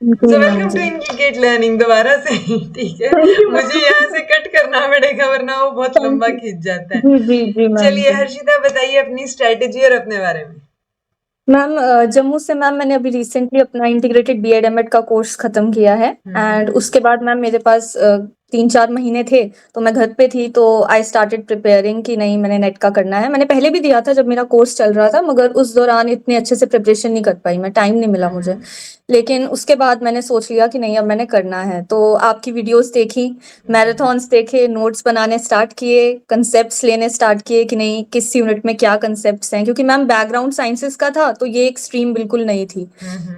Ji so ma'am welcome to जी। इनक्लिकेट learning दोबारा से। ठीक है, थैंक यू मुझे मैम। यहाँ से कट करना पड़ेगा वरना वो बहुत थैंक लंबा यू। खींच जाता है। जी जी जी मैम चलिए जी। हर्षिता, बताइए अपनी स्ट्रेटेजी और अपने बारे में। मैम जम्मू से मैम मैंने अभी रिसेंटली अपना इंटीग्रेटेड बीएड एमएड का कोर्स खत्म किया है। एंड हम्म। उसके बाद मैम मेरे पास 3-4 महीने थे, तो मैं घर पे थी, तो आई स्टार्टेड प्रिपेयरिंग कि नहीं मैंने नेट का करना है। मैंने पहले भी दिया था जब मेरा कोर्स चल रहा था, मगर उस दौरान इतने अच्छे से प्रिपरेशन नहीं कर पाई मैं, टाइम नहीं मिला मुझे। हम्म। लेकिन उसके बाद मैंने सोच लिया कि नहीं अब मैंने करना है, तो आपकी वीडियोस देखी, हम्म। मैराथन्स देखे, नोट्स बनाने स्टार्ट किए, कंसेप्ट्स लेने स्टार्ट किए कि नहीं किस यूनिट में क्या कंसेप्ट्स हैं, क्योंकि मैम बैकग्राउंड साइंसेस का था तो ये एक स्ट्रीम बिल्कुल नहीं थी।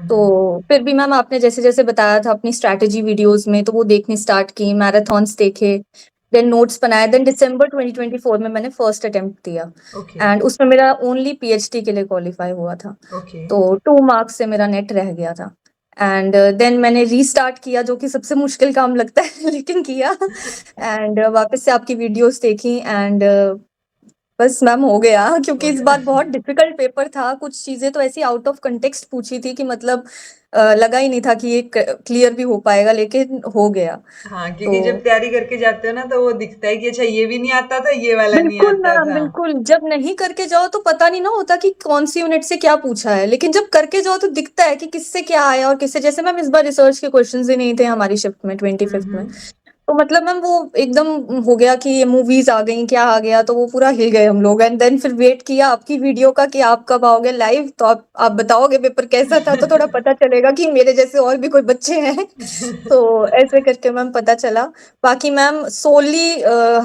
तो फिर भी मैम आपने जैसे जैसे बताया था अपनी स्ट्रैटेजी वीडियोस में, तो वो देखनी स्टार्ट की, मैराथन्स देखे, देन नोट्स बनाए, देन दिसंबर 2024 में मैंने फर्स्ट अटेम्प्ट दिया। ओके। एंड उसमें मेरा ओनली पीएचडी के लिए क्वालिफाई हुआ था। ओके। तो 2 मार्क्स से मेरा नेट रह गया था। एंड देन मैंने रीस्टार्ट किया, जो कि सबसे मुश्किल काम लगता है लेकिन किया। एंड वापस से आपकी वीडियोस देखी, एंड बस मैम हो गया क्योंकि हो इस गया। बार बहुत डिफिकल्ट पेपर था, कुछ चीजें तो ऐसी आउट ऑफ कंटेक्स्ट पूछी थी कि मतलब लगा ही नहीं था कि ये क्लियर भी हो पाएगा, लेकिन हो गया। हाँ, क्योंकि जब तो तैयारी करके जाते हो ना तो वो दिखता है कि अच्छा ये भी नहीं आता था, ये वाला नहीं बिल्कुल आता मैम था। बिल्कुल, जब नहीं करके जाओ तो पता नहीं ना होता कि कौन सी यूनिट से क्या पूछा है, लेकिन जब करके जाओ तो दिखता है कि किससे क्या आया और किससे, जैसे मैम इस बार रिसर्च के क्वेश्चंस ही नहीं थे हमारी शिफ्ट में 25th में। हम्म। तो मतलब मैम वो एकदम हो गया कि ये मूवीज आ गई क्या आ गया, तो वो पूरा हिल गए हम लोग। एंड देन फिर वेट किया आपकी वीडियो का कि आप कब आओगे लाइव, तो आप बताओगे पेपर कैसा था, तो थोड़ा पता चलेगा कि मेरे जैसे और भी कोई बच्चे हैं। तो ऐसे करके मैम पता चला। बाकी मैम सोली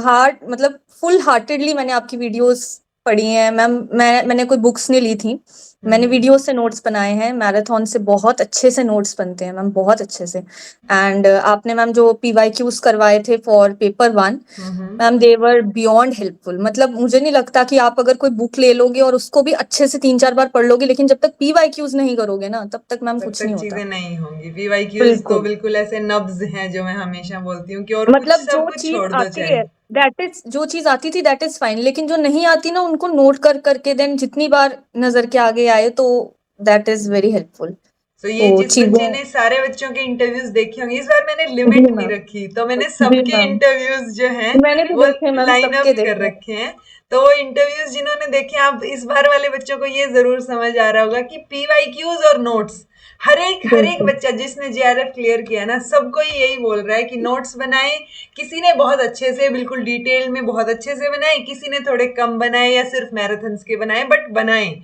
हार्ट मतलब फुल हार्टेडली मैंने आपकी वीडियोस पढ़ी हैं मैम। मैंने कोई बुक्स नहीं ली थी, मैंने हम्म। वीडियो से नोट्स बनाए हैं। मैराथन से बहुत अच्छे से नोट्स बनते हैं मैम, बहुत अच्छे से। एंड आपने मैम जो पीवाईक्यूज करवाए थे for paper 1, hmm. Ma'am they were beyond helpful. मतलब मुझे नहीं लगता कि आप अगर कोई बुक ले लोगे और उसको भी अच्छे से 3-4 बार पढ़ लोगे, लेकिन जब तक पीवाईक्यूज नहीं करोगे ना तब तक मैम तब कुछ तक नहीं होता। चीजें नहीं होंगी। वीवाईक्यूज तो बिल्कुल। बिल्कुल ऐसे नब्ज हैं जो मैं हमेशा बोलती हूँ कि और कुछ मतलब सब जो कुछ चीज छोड़ दो आती चाहे। है दैट इज, जो चीज आती थी दैट इज फाइन, लेकिन जो नहीं आती ना उनको नोट कर करके देन जितनी बार नजर के आगे आए तो दैट इज वेरी हेल्पफुल। तो ये तो जिस चीजें। बच्चे ने सारे बच्चों के इंटरव्यूज देखे होंगे, इस बार मैंने जी लिमिट नहीं मैम। रखी, तो मैंने जी सबके मैम। इंटरव्यूज जो हैं मैंने भी वो देखे मैम, लाइन सबके अप कर देखे। रखे हैं। तो वो इंटरव्यूज जिन्होंने देखे, आप इस बार वाले बच्चों को ये जरूर समझ आ रहा होगा कि पीवाईक्यूज और नोट्स, हर एक बिल्कुल। बच्चा जिसने जेआरएफ क्लियर किया ना, सबको ही यही बोल रहा है कि नोट्स बनाए। किसी ने बहुत अच्छे से बिल्कुल डिटेल में बहुत अच्छे से बनाए, किसी ने थोड़े कम बनाए या सिर्फ मैराथन्स के बनाए, बट बनाए।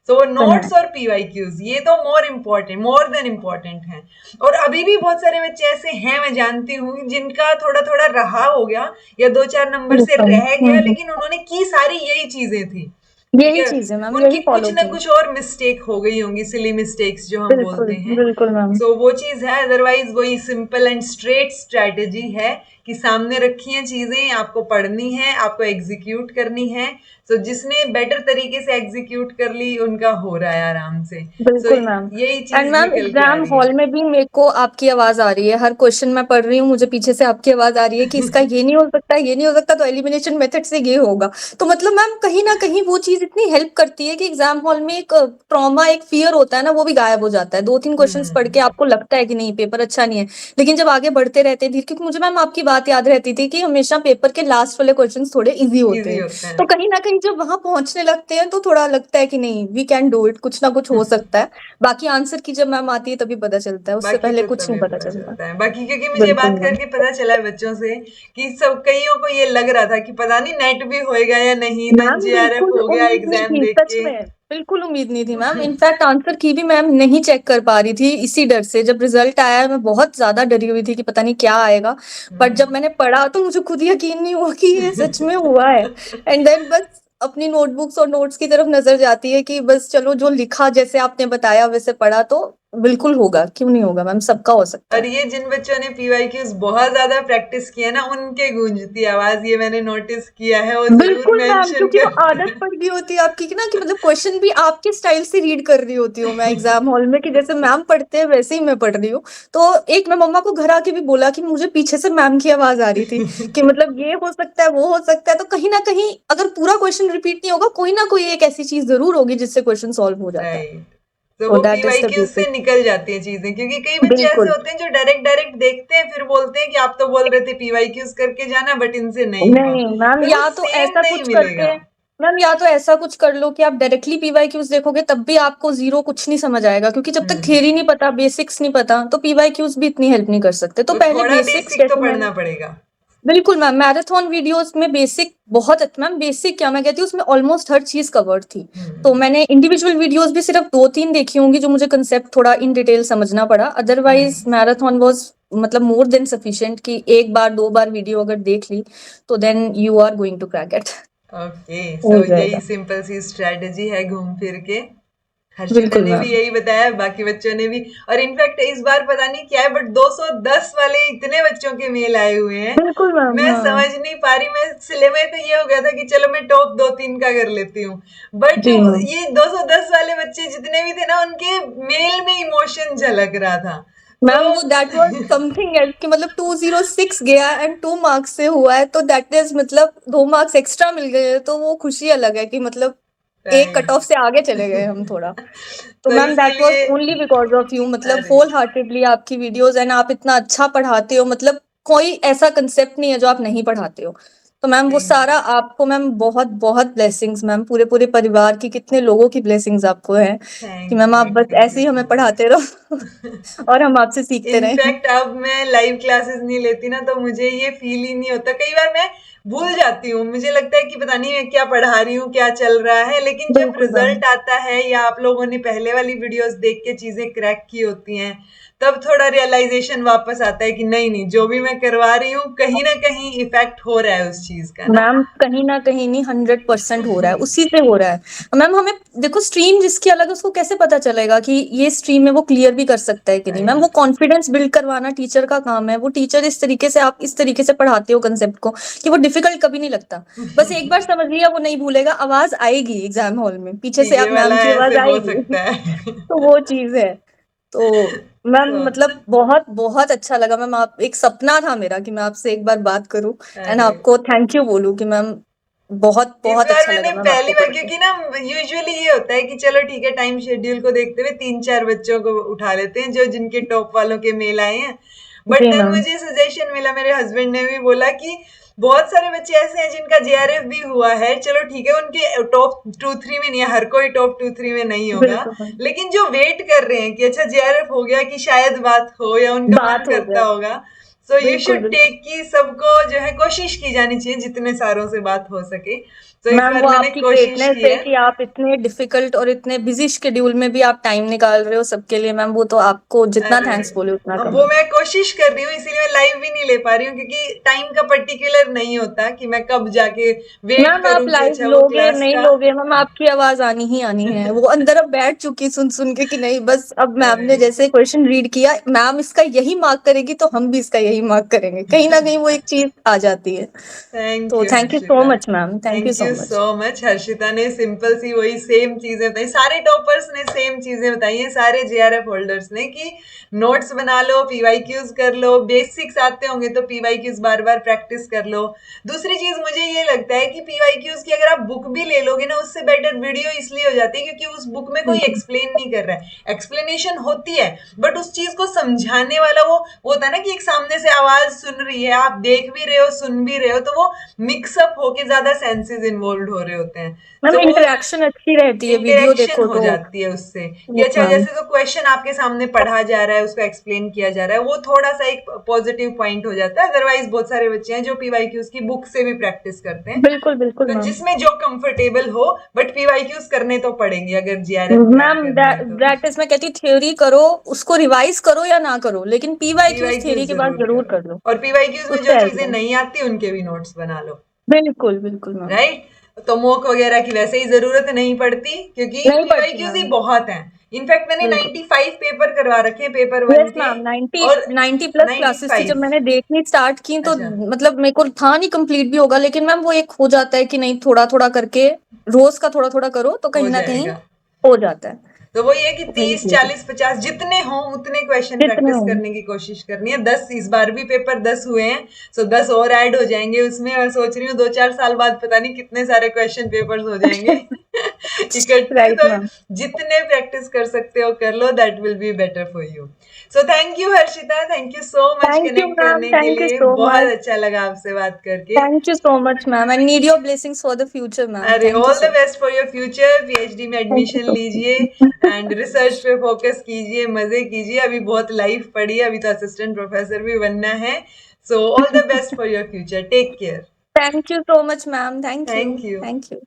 तो वो बनाए। नोट्स और पीवाईक्यूज ये तो मोर देन इम्पोर्टेंट है। और अभी भी बहुत सारे बच्चे ऐसे हैं, मैं जानती हूँ, जिनका थोड़ा थोड़ा रहा हो गया या दो चार नंबर से बिल्कुल। रह गया, लेकिन उन्होंने की सारी यही चीजें थी। ठीक यही है, चीज है मैम, उनकी यही कुछ फॉलो ना की। कुछ और मिस्टेक हो गई होंगी, सिली मिस्टेक्स जो हम बिल्कुल बोलते हैं। बिल्कुल मैम। सो वो चीज है, अदरवाइज वही सिंपल एंड स्ट्रेट स्ट्रैटेजी है कि सामने रखी हैं चीजें, आपको पढ़नी है, आपको एग्जीक्यूट करनी है। सो जिसने बेटर तरीके से एग्जीक्यूट कर ली उनका हो रहा है आराम से। सो बिल्कुल मैम। यही एंड चीज मैम निकल के आ एग्जाम रही है। हॉल में भी मेरे को आपकी आवाज आ रही है, हर क्वेश्चन मैं पढ़ रही हूँ, मुझे पीछे से आपकी आवाज आ रही है कि इसका ये नहीं हो सकता, ये नहीं हो सकता, तो एलिमिनेशन मेथड से ये होगा। तो मतलब मैम कहीं ना कहीं वो चीज इतनी हेल्प करती है कि एग्जाम हॉल में एक ट्रॉमा, एक फियर होता है ना, वो भी गायब हो जाता है। 2-3 क्वेश्चंस पढ़ के हम्म। आपको लगता है कि नहीं पेपर अच्छा नहीं है, लेकिन जब आगे बढ़ते रहते हैं धीरे, क्योंकि मुझे मैम आपकी बात याद रहती थी कि हमेशा पेपर के लास्ट वाले क्वेश्चन थोड़े इजी होते इजी हैं। होता तो है। कहीं ना कहीं जब वहां पहुंचने लगते हैं तो थोड़ा लगता है कि नहीं वी कैन डू इट, कुछ ना कुछ हो सकता है। बाकी आंसर की जब मैम आती है तभी पता चलता है, उससे बाकी पहले तो कुछ नहीं तभी पता पता चलता। चलता है। बाकी क्योंकि मुझे बिल्कुल बात मैम। करके पता चला है बच्चों से कि सब कईयों को ये लग रहा था कि पता नहीं नेट भी होएगा या नहीं, देन मैम जेआरएफ बिल्कुल हो गया उम्मीद नहीं एग्जाम थी देख सच के। में, बिल्कुल उम्मीद नहीं थी मैम। इनफैक्ट आंसर की भी मैम नहीं चेक कर पा रही थी इसी डर से। जब रिजल्ट आया मैं बहुत ज्यादा डरी हुई थी कि पता नहीं क्या आएगा, बट जब मैंने पढ़ा तो मुझे खुद यकीन नहीं हुआ कि ये सच में हुआ है। एंड देन बस अपनी नोटबुक्स और नोट्स की तरफ नजर जाती है कि बस चलो जो लिखा जैसे आपने बताया वैसे पढ़ा तो बिल्कुल होगा, क्यों नहीं होगा मैम, सबका हो सकता और है। ये जिन बच्चों ने पीवाईक्यूज बहुत ज्यादा प्रैक्टिस किया ना, उनके गूंजती आवाज ये मैंने नोटिस किया है, वो जरूर बिल्कुल मैम, मेंशन क्योंकि वो आदत कर। पड़ गई होती है आपकी कि ना कि मतलब क्वेश्चन भी आपके स्टाइल से रीड कर रही होती हूँ मैं एग्जाम हॉल में, कि जैसे मैम पढ़ते हैं वैसे ही मैं पढ़ रही हूँ। तो एक मैं मम्मा को घर आके भी बोला कि मुझे पीछे से मैम की आवाज आ रही थी कि मतलब ये हो सकता है वो हो सकता है, तो कहीं ना कहीं अगर पूरा क्वेश्चन रिपीट नहीं होगा, कोई ना कोई एक ऐसी चीज जरूर होगी जिससे क्वेश्चन सॉल्व हो जाता है। राइट। तो So वो that is the पीवाईक्यूज से basic. निकल जाती है चीजें, क्योंकि कई बच्चे ऐसे बिल्कुल। होते हैं जो डायरेक्ट डायरेक्ट देखते हैं, फिर बोलते हैं कि आप तो बोल रहे थे पीवाईक्यूज करके जाना, बट इनसे नहीं हुआ। नहीं मैम, पर वो या तो सेम ऐसा नहीं कुछ करते मिलेगा। हैं। मैम या तो ऐसा कुछ कर लो कि आप डायरेक्टली पीवाईक्यूज देखोगे तब भी आपको जीरो कुछ नहीं समझ आएगा, क्योंकि जब तक हम्म। थ्योरी नहीं पता, बेसिक्स नहीं पता, तो पीवाईक्यूज भी इतनी हेल्प नहीं कर सकते। तो तो पहले थोड़ा बेसिक्स, बेसिक तो जैसे मैंने, पढ़ना पड़ेगा। बिल्कुल मैम, मैराथन वीडियोस में बेसिक बहुत मैम बेसिक क्या मैं कहती हूँ, उसमें ऑलमोस्ट हर चीज कवर्ड थी। तो हम्म। मैंने इंडिविजुअल वीडियोस भी सिर्फ 2-3 देखी होंगी जो मुझे कंसेप्ट थोड़ा इन डिटेल समझना पड़ा। Otherwise hmm. मैराथन वाज मतलब मोर देन सफिशिएंट कि एक बार 2 बार वीडियो अगर देख ली तो then you are going to crack it. Okay, so हो यही जाएगा। सिंपल सी स्ट्रेटेजी है घूम फिर के। हर्षिता बिल्कुल ने भी मैम। यही बताया, बाकी बच्चों ने भी। और इनफैक्ट इस बार पता नहीं क्या है, बट 210 वाले इतने बच्चों के मेल आए हुए हैं, बिल्कुल मैम। मैं हाँ समझ नहीं पा रही। मैं सिलेबस तो ये हो गया था कि चलो मैं टॉप 2-3 का कर लेती हूँ, बट जी मैम। ये 210 वाले बच्चे जितने भी थे ना, उनके मेल में इमोशन झलक रहा था। मैम वो दैट वाज तो समथिंग एल्स कि मतलब 206 गया एंड 2 मार्क्स से हुआ है, तो दैट इज मतलब 2 मार्क्स एक्स्ट्रा मिल गए, तो वो खुशी अलग है कि मतलब एक कट राइट। ऑफ से आगे चले गए हम थोड़ा। तो तो मैम दैट वाज इसीलिए, ओनली बिकॉज ऑफ यू, मतलब अरे होल हार्टेडली आपकी वीडियोस, एंड आप इतना अच्छा पढ़ाते हो, मतलब कोई ऐसा कंसेप्ट नहीं है जो आप नहीं पढ़ाते हो। तो मैम वो थैंक सारा आपको, मैम बहुत बहुत ब्लेसिंग्स मैम, पूरे पूरे परिवार की, कितने लोगों की ब्लेसिंग्स आपको है कि मैम आप बस थैंक ऐसे यू ही सो हमें पढ़ाते मच। रहो और हम आपसे सीखते रहें। इनफैक्ट अब मैं लाइव क्लासेस नहीं लेती ना, तो मुझे ये फील ही नहीं होता। कई बार मैं भूल जाती हूँ, मुझे लगता है कि पता नहीं मैं क्या पढ़ा रही हूँ, क्या चल रहा है। लेकिन जब बिल्कुल मैम। रिजल्ट आता है या आप लोगों ने पहले वाली वीडियोस देख के चीजें क्रैक की होती हैं, तब थोड़ा रियलाइजेशन वापस आता है कि नहीं नहीं, जो भी मैं करवा रही हूँ कहीं ना कहीं इफेक्ट हो रहा है उस चीज का ना। मैम कहीं ना कहीं नहीं, 100% हो रहा है, उसी से हो रहा है। मैम हमें देखो, स्ट्रीम जिसकी अलग है उसको कैसे पता चलेगा कि ये स्ट्रीम में वो क्लियर भी कर सकता है कि नहीं। मैम वो राइट। कॉन्फिडेंस बिल्ड करवाना टीचर का काम है। वो टीचर इस तरीके से, आप इस तरीके से पढ़ाते हो कंसेप्ट को कि वो डिफिकल्ट कभी नहीं लगता। बस एक बार समझ लिया वो नहीं भूलेगा, आवाज आएगी एग्जाम हॉल में पीछे कि से, ये आप वाला मैम की आवाज ऐसे हो आएगी सकता है। तो वो चीज है। तो मैम तो मतलब बहुत बहुत अच्छा लगा मैम, आप, एक सपना था मेरा कि मैं आपसे एक बार बात करूं एंड अरे, आपको थैंक यू बोलूं कि मैम बहुत इस बहुत बार अच्छा मैंने लगा मैम पहली आपको बार, पढ़ के। क्योंकि ना यूजुअली ये होता है कि चलो ठीक है, टाइम शेड्यूल को देखते हुए 3-4 बच्चों को उठा लेते हैं जो जिनके टॉप वालों के मेल आए हैं। But ji then ma'am. मुझे सजेशन मिला, मेरे हस्बैंड ने भी बोला कि बहुत सारे बच्चे ऐसे हैं जिनका जेआरएफ भी हुआ है। चलो ठीक है, उनके टॉप 2-3 में नहीं है, हर कोई टॉप 2-3 में नहीं होगा, बिल्कुल मैम। लेकिन जो वेट कर रहे हैं कि अच्छा जेआरएफ हो गया कि शायद बात हो, या उनका मन बात हो करता जाए। होगा। सो यू बिल्कुल शुड बिल्कुल। टेक की सबको जो है कोशिश की जानी चाहिए जितने सारों से बात हो सके। तो इस मैम बार वो मैंने आपकी कोशिश ग्रेटनेस की है है। कि आप इतने डिफिकल्ट और इतने बिजी शेड्यूल में भी आप टाइम निकाल रहे हो सबके लिए मैम, वो तो आपको जितना अरे, थैंक्स बोले उतना कम वो है। मैं कोशिश कर रही हूँ, इसीलिए मैं लाइव भी नहीं ले पा रही हूँ, क्योंकि टाइम का पर्टिकुलर नहीं होता कि मैं कब जाके वेट मैम आप करूं कि लाइव अच्छा वो लोगे क्लास नहीं का। लोगे मैम, आपकी आवाज आनी ही आनी है। वो अंदर अब बैठ चुकी सुन सुन के कि नहीं, बस अब मैम अरे, ने जैसे क्वेश्चन रीड किया, मैम इसका यही मार्क करेगी तो हम भी इसका यही मार्क करेंगे, कहीं ना कहीं वो एक चीज आ जाती है। थैंक तो you thank you so Harshita. Much ma'am, thank you thank so you much. So much. Harshita ने सिंपल सी वही सेम चीजें बताई, सारे टॉपर्स ने सेम चीजें बताई हैं, सारे जेआरएफ होल्डर्स ने, कि नोट्स बना लो, पीवाईक्यूज कर लो, बेसिक्स आते होंगे तो पीवाईक्यूज बार बार प्रैक्टिस कर लो। दूसरी चीज मुझे ये लगता है कि पीवाईक्यूज की अगर आप बुक भी ले लोगे ना, उससे बेटर वीडियो इसलिए हो जाती है क्योंकि उस बुक में कोई एक्सप्लेन नहीं कर रहा है। एक्सप्लेनेशन होती है, बट उस चीज को समझाने वाला वो होता है ना, कि एक सामने से आवाज सुन रही है, आप देख भी रहे हो सुन भी रहे हो, तो वो मिक्सअप होके ज्यादा सेंसेस इन्वॉल्व हो रहे होते हैं। मैम तो वो इंटरेक्शन अच्छी रहती है, वीडियो इंटरेक्शन देखो हो तो। जाती है उससे, कि यस अच्छा मैम। जैसे तो क्वेश्चन आपके सामने पढ़ा जा रहा है, उसको एक्सप्लेन किया जा रहा है, वो थोड़ा सा एक पॉजिटिव पॉइंट हो जाता है। अदरवाइज बहुत सारे बच्चे हैं जो पीवाईक्यूज की बुक से भी प्रैक्टिस करते हैं, बिल्कुल बिल्कुल तो मैम। जिसमें जो कंफर्टेबल हो, बट पीवाईक्यूज करने तो पड़ेंगे अगर जीआरएफ क्रैक मैम करना है तो। दैट इज, मैं कहती थ्योरी करो, उसको रिवाइज करो या ना करो, लेकिन पीवाईक्यूज पीवाईक्यूज थ्योरी के बाद जरूर जरूर करो, कर लो। और पीवाईक्यूज में जो उससे हेल्प चीजें हो। नहीं आती उनके भी नोट्स बना लो। बिल्कुल बिल्कुल मैम। राइट। तो मोक वगैरह की वैसे ही जरूरत नहीं पड़ती, क्योंकि नहीं पड़ती पीवाईक्यूज ही मैम। बहुत हैं। इनफैक्ट मैंने बिल्कुल। 95 पेपर करवा रखे हैं, पेपर वन यस के। मैम, 90 और 90+ क्लासेस थी जब 95। मैंने देखनी स्टार्ट की, तो अच्छा, मतलब मेरे को था नहीं कंप्लीट भी होगा, लेकिन मैम वो एक हो जाता है कि नहीं, थोड़ा थोड़ा करके रोज का थोड़ा थोड़ा करो तो हो कहीं ना कहीं जाएगा। हो जाता है। तो वही है कि तो वही 30, चीज है। 40, 50 जितने हों उतने क्वेश्चन जितने प्रैक्टिस हो। करने की कोशिश करनी है। 10 इस बार भी पेपर 10 हुए हैं, सो 10 और ऐड हो जाएंगे उसमें। मैं सोच रही हूँ 2-4 साल बाद पता नहीं कितने सारे क्वेश्चन पेपर्स हो जाएंगे। इकट्ठे राइट तो मैम। जितने प्रैक्टिस कर सकते हो कर लो, that will be better for you. So thank you Harshita, thank you so much thank you connect ma'am, करने के थैंक यू लिए, सो बहुत मच। अच्छा लगा आपसे बात करके। Thank you so much ma'am, I need your blessings for the future ma'am, अरे thank you all the so much. Best for your future, PhD में थैंक यू एडमिशन सो लीजिए एंड रिसर्च पे फोकस कीजिए, मजे कीजिए, अभी बहुत लाइफ पड़ी है, अभी तो असिस्टेंट प्रोफेसर भी बनना है। So all the best for your future, take care. Thank you so much ma'am, thank you, thank you. Thank you.